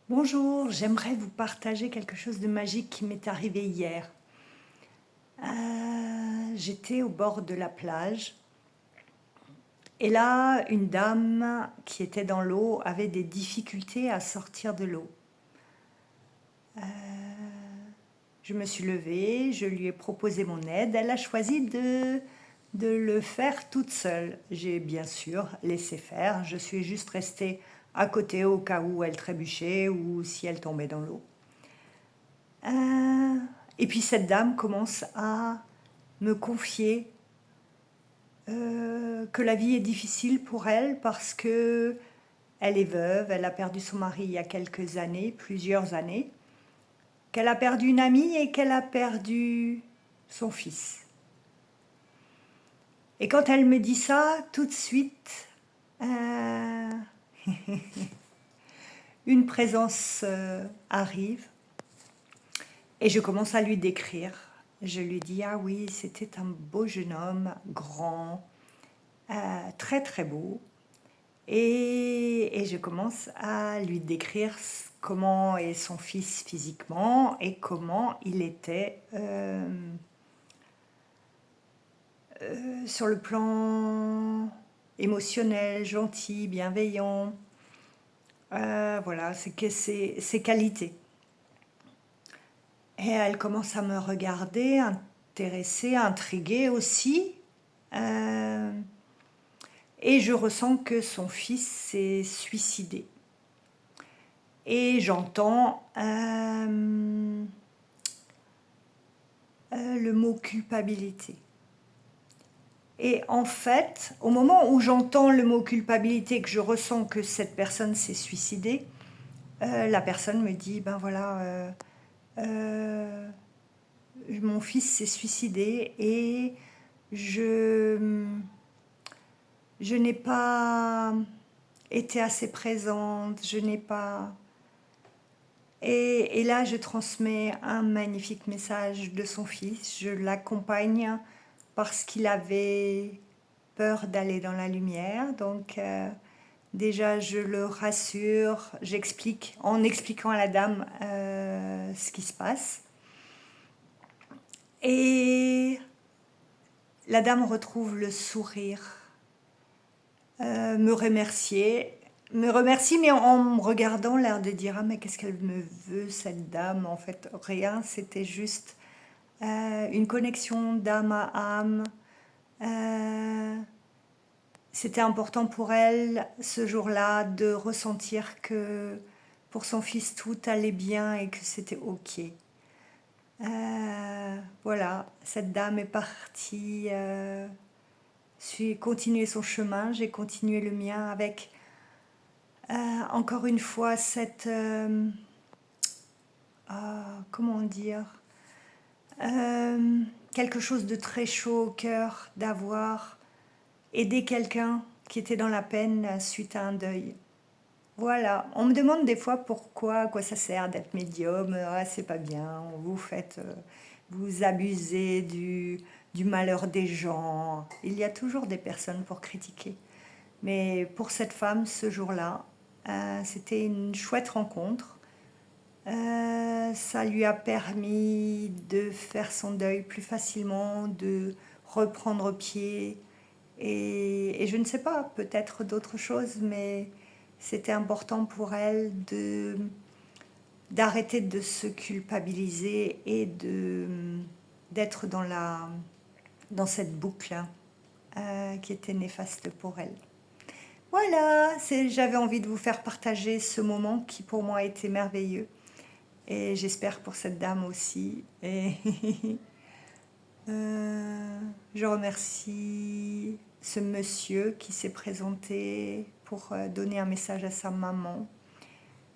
Bonjour, j'aimerais vous partager quelque chose de magique qui m'est arrivé hier. J'étais au bord de la plage et là, une dame qui était dans l'eau avait des difficultés à sortir de l'eau. Je me suis levée, je lui ai proposé mon aide, elle a choisi de le faire toute seule. J'ai bien sûr laissé faire, je suis juste restée à côté au cas où elle trébuchait ou si elle tombait dans l'eau. Euh, et puis cette dame commence à me confier que la vie est difficile pour elle parce que elle est veuve, elle a perdu son mari il y a quelques années, plusieurs années, qu'elle a perdu une amie et qu'elle a perdu son fils. Et quand elle me dit ça, tout de suite, euh, une présence arrive et je commence à lui décrire. Je lui dis, ah oui, c'était un beau jeune homme, grand, très très beau. Et je commence à lui décrire comment est son fils physiquement et comment il était sur le plan émotionnel, gentil, bienveillant. Voilà, c'est que ses qualités. Et elle commence à me regarder, intéressée, intriguée aussi. Euh, et je ressens que son fils s'est suicidé. Et j'entends le mot culpabilité. Et en fait, au moment où j'entends le mot culpabilité, que je ressens que cette personne s'est suicidée, la personne me dit, ben voilà, euh, mon fils s'est suicidé et je, je n'ai pas été assez présente, je n'ai pas... Et là, je transmets un magnifique message de son fils. Je l'accompagne parce qu'il avait peur d'aller dans la lumière. Donc, déjà, je le rassure. J'explique, en expliquant à la dame ce qui se passe. Et la dame retrouve le sourire, me remercie, mais en me regardant, l'air de dire ah mais qu'est-ce qu'elle me veut cette dame en fait rien, c'était juste une connexion d'âme à âme. Euh, C'était important pour elle ce jour-là de ressentir que pour son fils tout allait bien et que c'était ok. Voilà, cette dame est partie, continuer son chemin, j'ai continué le mien avec encore une fois cette comment dire euh, quelque chose de très chaud au cœur d'avoir aidé quelqu'un qui était dans la peine suite à un deuil. Voilà, on me demande des fois pourquoi, à quoi ça sert d'être médium. Ah, c'est pas bien, vous faites, vous abusez du malheur des gens. Il y a toujours des personnes pour critiquer. Mais pour cette femme, ce jour-là, c'était une chouette rencontre. Ça lui a permis de faire son deuil plus facilement, de reprendre pied. Et je ne sais pas, peut-être d'autres choses, mais c'était important pour elle d'arrêter de se culpabiliser et d'être dans cette boucle qui était néfaste pour elle. Voilà, j'avais envie de vous faire partager ce moment qui pour moi a été merveilleux. Et j'espère pour cette dame aussi. Et je remercie ce monsieur qui s'est présenté pour donner un message à sa maman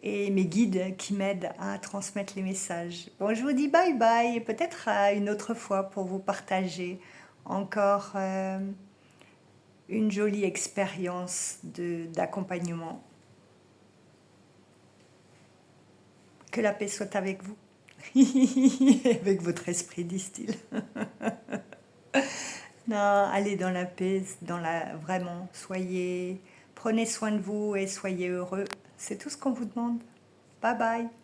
et mes guides qui m'aident à transmettre les messages. Bon, je vous dis bye bye et peut-être à une autre fois pour vous partager encore une jolie expérience d'accompagnement. Que la paix soit avec vous. Avec votre esprit, disent-ils. Non, allez dans la paix, vraiment, prenez soin de vous et soyez heureux. C'est tout ce qu'on vous demande. Bye bye.